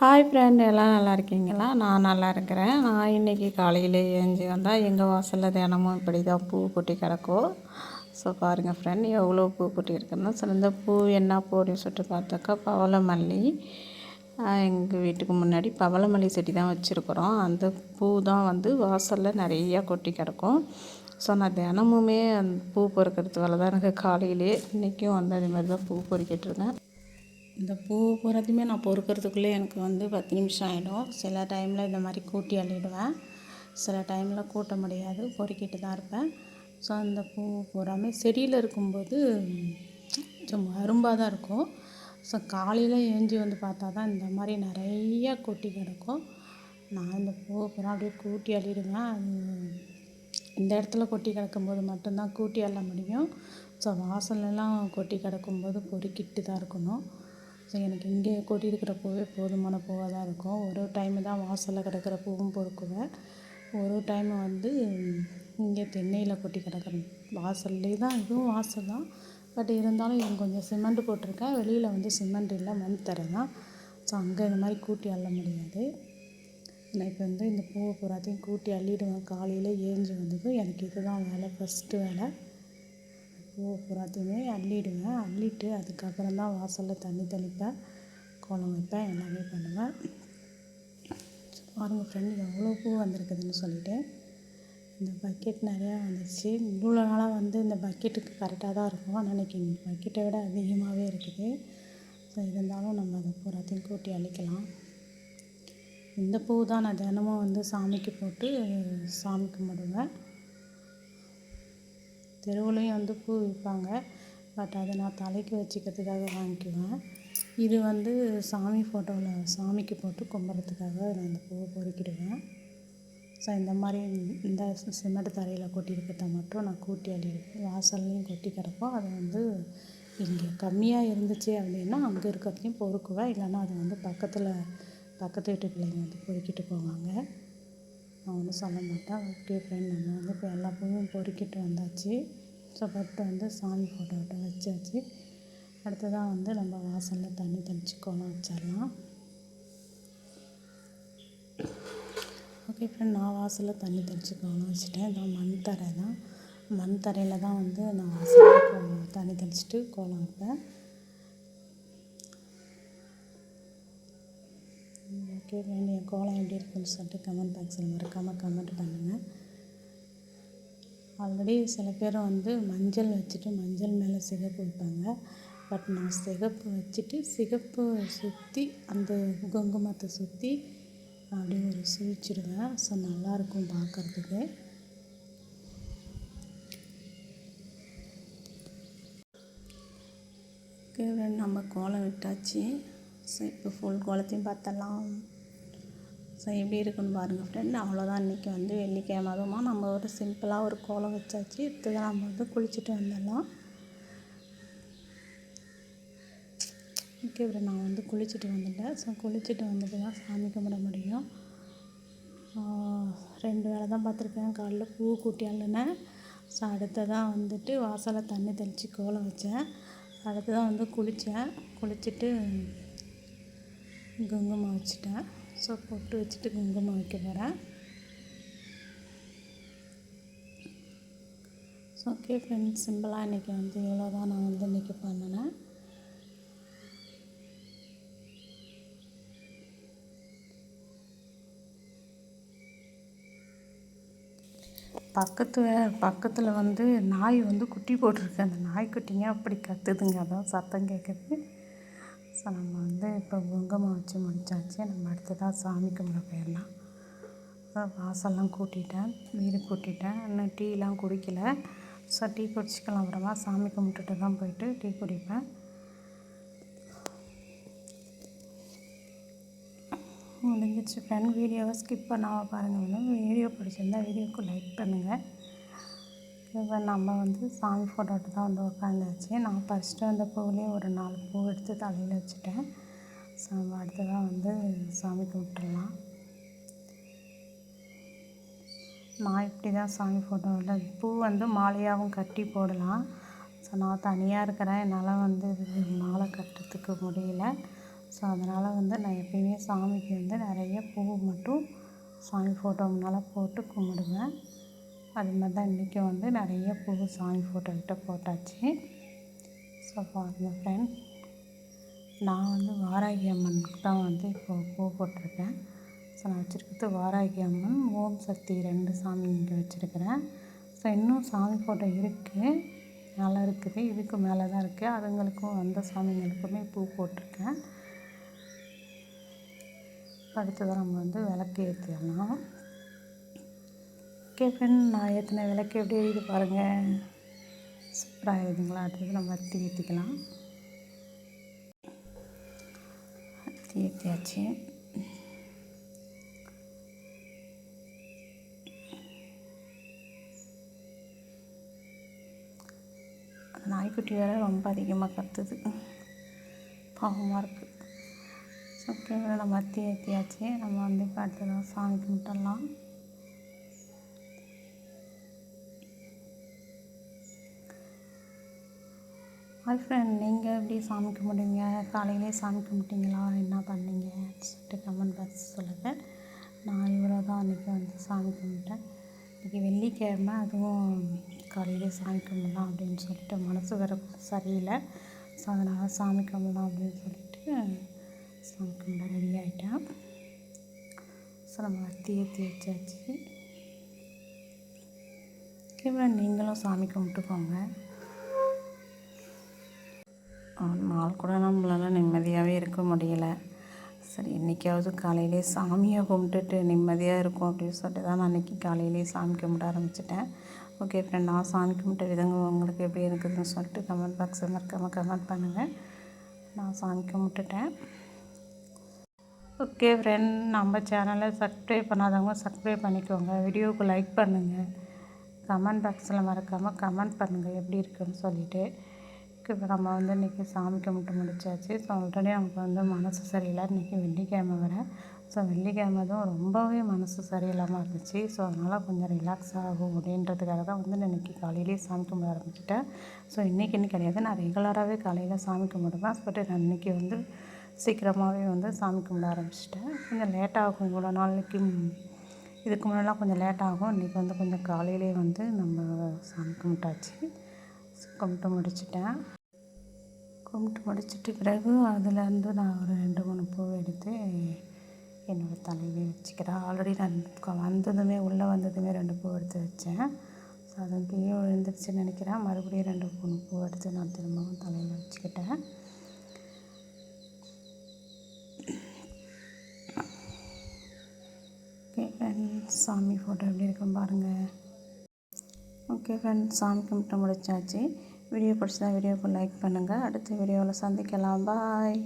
Hi friend, எல்லாம் நல்லா இருக்கீங்களா? நான் நல்லா இருக்கிறேன். நான் இன்றைக்கி காலையில் ஏஞ்சி வந்தால் எங்கள் வாசலில் தினமும் இப்படி தான் பூ கொட்டி கிடக்கும். ஸோ பாருங்கள் ஃப்ரெண்ட், எவ்வளோ பூ கொட்டி இருக்குன்னு. ஸோ இந்த பூ என்ன பூ அப்படின்னு சொல்லிட்டு பார்த்தாக்கா பவளமல்லி. எங்கள் வீட்டுக்கு முன்னாடி பவளமல்லி செடி தான் வச்சுருக்குறோம். அந்த பூ தான் வந்து வாசலில் நிறையா கொட்டி கிடக்கும். ஸோ நான் தினமுமே அந்த பூ பொறுக்கிறது வேலை தான் எனக்கு காலையிலே. இன்றைக்கும் வந்து அதே மாதிரி தான் பூ பொறுக்கிட்டுருக்கேன். இந்த பூ பூராத்தையுமே நான் பொறுக்கிறதுக்குள்ளே எனக்கு வந்து 10 நிமிஷம் ஆகிடும். சில டைமில் இந்த மாதிரி கூட்டி அள்ளிடுவேன், சில டைமில் கூட்ட முடியாது, பொறுக்கிட்டு தான் இருப்பேன். ஸோ அந்த பூ பூராமே செடியில் இருக்கும்போது கொஞ்சம் அரும்பாக தான் இருக்கும். ஸோ காலையில் ஏஞ்சி வந்து பார்த்தா தான் இந்த மாதிரி நிறையா கொட்டி கிடக்கும். நான் இந்த பூ பூரா அப்படியே கூட்டி அள்ளிடுவேன். அது இந்த இடத்துல கொட்டி கிடக்கும்போது மட்டும்தான் கூட்டி அள்ள முடியும். ஸோ வாசலெல்லாம் கொட்டி கிடக்கும்போது பொறுக்கிட்டு தான் இருக்கணும். ஸோ எனக்கு இங்கே கொட்டி இருக்கிற பூவே போதுமான பூவாக தான் இருக்கும். ஒரு டைமு தான் வாசலில் கிடக்கிற பூவும் பொறுக்குவேன். ஒரு டைமு வந்து இங்கே தென்னையில் கொட்டி கிடக்குறேன். வாசல்லே தான், இதுவும் வாசல் தான். பட் இருந்தாலும் இது கொஞ்சம் சிமெண்ட் போட்டிருக்கேன். வெளியில் வந்து சிமெண்ட் இல்லை, மண் தரை தான். ஸோ அங்கே இந்த மாதிரி கூட்டி அள்ள முடியாது. நான் இப்போ வந்து இந்த பூவை பூராத்தையும் கூட்டி அள்ளிடுவேன். காலையில் ஏஞ்சி வந்ததும் எனக்கு இதுதான் வேலை, ஃபஸ்ட்டு வேலை. பூவை பூராத்தையுமே அள்ளிடுவேன். அள்ளிட்டு அதுக்கப்புறம் தான் வாசலில் தண்ணி தெளிப்பேன், கோலம் வைப்பேன், எல்லாமே பண்ணுவேன். பாருங்கள் ஃப்ரெண்டு, எவ்வளோ பூ வந்திருக்குதுன்னு சொல்லிவிட்டு. இந்த பக்கெட் நிறையா வந்துடுச்சு. இவ்வளோ நாளாக வந்து இந்த பக்கெட்டுக்கு கரெக்டாக தான் இருக்கும். ஆனால் இன்றைக்கி பக்கெட்டை விட அதிகமாகவே இருக்குது. ஸோ இருந்தாலும் நம்ம அதை பூராத்தையும் கூட்டி அள்ளிக்கலாம். இந்த பூ தான் நான் தினமும் வந்து சாமிக்கு போட்டு சாமி கும்பிடுவேன். தெருவுலையும் வந்து பூ விற்பாங்க, பட் அதை நான் தலைக்கு வச்சுக்கிறதுக்காக வாங்கிக்குவேன். இது வந்து சாமி ஃபோட்டோவில் சாமிக்கு போட்டு கும்பிட்றதுக்காக நான் இந்த பூவை பொறுக்கிடுவேன். ஸோ இந்த மாதிரி இந்த சிமெண்ட் தரையில் கொட்டி இருக்கிறத மட்டும் நான் கூட்டி அள்ளிடுவேன். வாசல்லையும் கொட்டி கிடக்கும். அது வந்து இங்கே கம்மியாக இருந்துச்சு அப்படின்னா அங்கே இருக்கிறதையும் பொறுக்குவேன். இல்லைன்னா அது வந்து பக்கத்து வீட்டு பிள்ளைங்க வந்து பொறுக்கிட்டு போவாங்க. நான் ஒன்றும் சொல்ல மாட்டேன். ஓகே ஃப்ரெண்ட், நம்ம வந்து இப்போ எல்லா பூவும் பொறுக்கிட்டு வந்தாச்சு. ஸோ பட்டு வந்து சாமி ஃபோட்டோவிட்ட வச்சாச்சு. அடுத்ததான் வந்து நம்ம வாசலில் தண்ணி தெளித்து கோலம் வச்சிடலாம். ஓகே ஃப்ரெண்ட், நான் வாசலில் தண்ணி தெளித்து கோலம் வச்சுட்டேன். இதான் மண் தரை தான். மண் தரையில் தான் வந்து நான் வாசலில் தண்ணி தெளிச்சிட்டு கோலம் வைப்பேன். ஓகே ஃப்ரெண்ட், என் கோலம் எப்படி இருக்குன்னு சொல்லிட்டு கமெண்ட் பாக்ஸில் மறக்காமல் கமெண்ட் பண்ணுங்கள். ஆல்ரெடி சில பேர் வந்து மஞ்சள் வச்சுட்டு மஞ்சள் மேலே சிகப்பு வைப்பாங்க. பட் நான் சிகப்பு வச்சுட்டு சிகப்பு சுற்றி அந்த குங்குமத்தை சுற்றி அப்படியே ஒரு சுழிச்சிடுவேன். ஸோ நல்லாயிருக்கும் பார்க்குறதுக்கு. ஓகே ஃப்ரெண்ட், நம்ம கோலம் விட்டாச்சு. ஸோ இப்போ ஃபுல் கோலத்தையும் பார்த்தலாம். ஸோ எப்படி இருக்குன்னு பாருங்கள் ஃப்ரெண்ட். அவ்வளோதான், இன்றைக்கி வந்து வெள்ளிக்கிழமை, அதுவுமா நம்ம ஒரு சிம்பிளாக ஒரு கோலம் வச்சாச்சு. அடுத்ததான் நம்ம வந்து குளிச்சுட்டு வந்துடலாம். ஓகே ஃப்ரெண்ட், நான் வந்து குளிச்சுட்டு வந்துட்டேன். ஸோ குளிச்சுட்டு வந்துட்டு தான் சாமி கும்பிட முடியும். 2 வேலை தான் பார்த்துருக்கேன். காலைல பூ கூட்டி அள்ளினேன். ஸோ அடுத்ததான் வந்துட்டு வாசலில் தண்ணி தெளித்து கோலம் வச்சேன். அடுத்ததான் வந்து குளிச்சுட்டு குங்குமம் வச்சுட்டேன். ஸோ பொட்டு வச்சுட்டு குங்குமம் வைக்க போகிறேன். ஸோ ஓகே ஃப்ரெண்ட்ஸ், சிம்பிளாக இன்றைக்கி வந்து இவ்வளோ தான் நான் வந்து இன்றைக்கி பண்ணினேன். பக்கத்தில் வந்து நாய் வந்து குட்டி போட்டிருக்கு. அந்த நாய்க்குட்டிங்க அப்படி கத்துதுங்க, அதான் சத்தம் கேட்குது. ஸோ நம்ம வந்து இப்போ குங்குமம் வச்சு முடிச்சாச்சு. நம்ம அடுத்ததாக சாமி கும்பிட போயிடலாம். வாசல்லாம் கூட்டிட்டேன், வீடு கூட்டிட்டேன். இன்னும் டீலாம் குடிக்கல. ஸோ டீ குடிச்சிக்கலாம், அப்புறமா சாமி கும்பிட்டுட்டு தான் போயிட்டு டீ குடிப்பேன். முடிஞ்சிச்சு ஃப்ரெண்ட். வீடியோவை ஸ்கிப் பண்ணாமல் பாருங்கள். வீடியோ பிடிச்சிருந்தா வீடியோவுக்கு லைக் பண்ணுங்கள். இப்போ நம்ம வந்து சாமி ஃபோட்டோட்டு தான் வந்து உட்காந்தாச்சு. நான் ஃபஸ்ட்டு வந்த பூவிலே ஒரு 4 பூ எடுத்து தலையில் வச்சுட்டேன். ஸோ நம்ம அடுத்ததான் வந்து சாமி கும்பிட்டுடலாம். நான் இப்படி தான் சாமி ஃபோட்டோவில் பூ வந்து மாலையாகவும் கட்டி போடலாம். ஸோ நான் தனியாக இருக்கிறேன், என்னால் வந்து மாலை கட்டுறதுக்கு முடியல. ஸோ அதனால் வந்து நான் எப்பயுமே சாமிக்கு வந்து நிறைய பூ மட்டும் சாமி ஃபோட்டோ முன்னால் போட்டு கும்பிடுவேன். அது மாதிரி தான் இன்றைக்கி வந்து நிறைய பூ சாமி ஃபோட்டோக்கிட்ட போட்டாச்சு. ஸோ பாருங்கள் ஃப்ரெண்ட், நான் வந்து வாராகி அம்மனுக்கு தான் வந்து இப்போது பூ போட்டிருக்கேன். ஸோ நான் வச்சுருக்கிறது வாராகி அம்மன், ஓம் சக்தி 2 சாமி இங்கே வச்சுருக்கிறேன். ஸோ இன்னும் சாமி ஃபோட்டோ இருக்குது, நல்லா இருக்குது, இதுக்கு மேலே தான் இருக்குது. அதுங்களுக்கும் அந்த சாமிங்களுக்குமே பூ போட்டிருக்கேன். அடுத்ததான் நம்ம வந்து விளக்கு ஏற்றிடலாம். ஓகே ஃப்ரெண்ட், நான் ஏற்றின விளக்கு எப்படி எரியுது பாருங்கள், சூப்பராக எரியுதுங்களா? அடுத்தது நம்ம அத்தி ஏற்றிக்கலாம். அத்தி ஏற்றியாச்சு. நாய்க்குட்டி வேறு ரொம்ப அதிகமாக கத்துது, பாவமாக இருக்குது. ஓகே, நம்ம அத்தி ஏற்றியாச்சு. நம்ம வந்து இப்போ அடுத்ததான் சாமி கும்பிட்டுடலாம். ஹாய் ஃப்ரெண்ட், நீங்கள் எப்படி சாமி கும்பிடுவீங்க? காலையிலே சாமி கும்பிட்டீங்களா? என்ன பண்ணீங்க சொல்லிட்டு கமெண்ட் பாக்ஸ் சொல்லுங்கள். நான் இவ்வளோ தான் அன்றைக்கி வந்து சாமி கும்பிட்டேன். இன்றைக்கி வெள்ளிக்கிழமை, அதுவும் காலையிலே சாமி கும்பிடலாம் அப்படின்னு சொல்லிட்டு மனசு வேறு சரியில்லை. ஸோ அதனால் சாமி கும்பிடலாம் அப்படின்னு சொல்லிட்டு சாமி கும்பிட ரெடி ஆகிட்டேன். ஸோ நம்ம அத்தி ஏற்றி வச்சாச்சு. ஓகே, நீங்களும் சாமி கும்பிட்டுக்கோங்க. நாள் கூட நம்மளால் நிம்மதியாகவே இருக்க முடியலை. சரி, இன்றைக்காவது காலையிலே சாமியை கும்பிட்டுட்டு நிம்மதியாக இருக்கும் அப்படின்னு சொல்லிட்டு தான் நான் இன்றைக்கி காலையிலே சாமி கும்பிட ஆரம்பிச்சிட்டேன். ஓகே ஃப்ரெண்ட், நான் சாமி கும்பிட்ட விதங்கள் உங்களுக்கு எப்படி இருக்குதுன்னு சொல்லிட்டு கமெண்ட் பாக்ஸில் மறக்காமல் கமெண்ட் பண்ணுங்கள். நான் சாமி கும்பிட்டுட்டேன். ஓகே ஃப்ரெண்ட், நம்ம சேனலை சப்ஸ்கிரைப் பண்ணாதவங்க சப்ஸ்கிரைப் பண்ணிக்கோங்க. வீடியோவுக்கு லைக் பண்ணுங்கள். கமெண்ட் பாக்ஸில் மறக்காமல் கமெண்ட் பண்ணுங்கள் எப்படி இருக்குன்னு சொல்லிவிட்டு. இப்போ நம்ம வந்து இன்றைக்கி சாமி கும்பிட்டு முடிச்சாச்சு. ஸோ ஆல்ரெடி நமக்கு வந்து மனசு சரியில்லை. இன்றைக்கி வெள்ளிக்கிழமை வேறு. ஸோ வெள்ளிக்கிழமை தான் ரொம்பவே மனசு சரியில்லாமல் இருந்துச்சு. ஸோ அதனால் கொஞ்சம் ரிலாக்ஸ் ஆகும் அப்படின்றதுக்காக தான் வந்து நான் இன்றைக்கி காலையிலேயே சாமி கும்பிட ஆரம்பிச்சிட்டேன். ஸோ இன்றைக்கின்னு கிடையாது, நான் ரெகுலராகவே காலையில் சாமி கும்பிடுவேன். பட் நான் இன்றைக்கி வந்து சீக்கிரமாகவே வந்து சாமி கும்பிட ஆரம்பிச்சிட்டேன். கொஞ்சம் லேட்டாகும், இவ்வளோ நாளைக்கு இதுக்கு முன்னெல்லாம் கொஞ்சம் லேட்டாகும். இன்றைக்கி வந்து கொஞ்சம் காலையிலே வந்து நம்ம சாமி கும்பிட்டாச்சு. கும்பிட்டு முடிச்சிட்டேன். கும்பிட்டு முடிச்சிட்டு பிறகு அதுலேருந்து நான் ஒரு 2-3 பூ எடுத்து என்னோடய தலையிலே வச்சுக்கிறேன். ஆல்ரெடி நான் வந்ததுமே உள்ளே வந்ததுமே 2 பூ எடுத்து வச்சேன். ஸோ அது கீழே விழுந்துருச்சுன்னு நினைக்கிறேன். மறுபடியும் 2-3 பூ எடுத்து நான் திரும்பவும் தலையில் வச்சுக்கிட்டேன். ஓகே ஃப்ரெண்ட்ஸ், சாமி ஃபோட்டோ எப்படி இருக்குன்னு பாருங்கள். ஓகே ஃப்ரெண்ட்ஸ், சாமி கும்பிட்டு முடிச்சாச்சு. வீடியோ பிடிச்சதா வீடியோவுக்கு லைக் பண்ணுங்கள். அடுத்த வீடியோவில் சந்திக்கலாம். பாய்.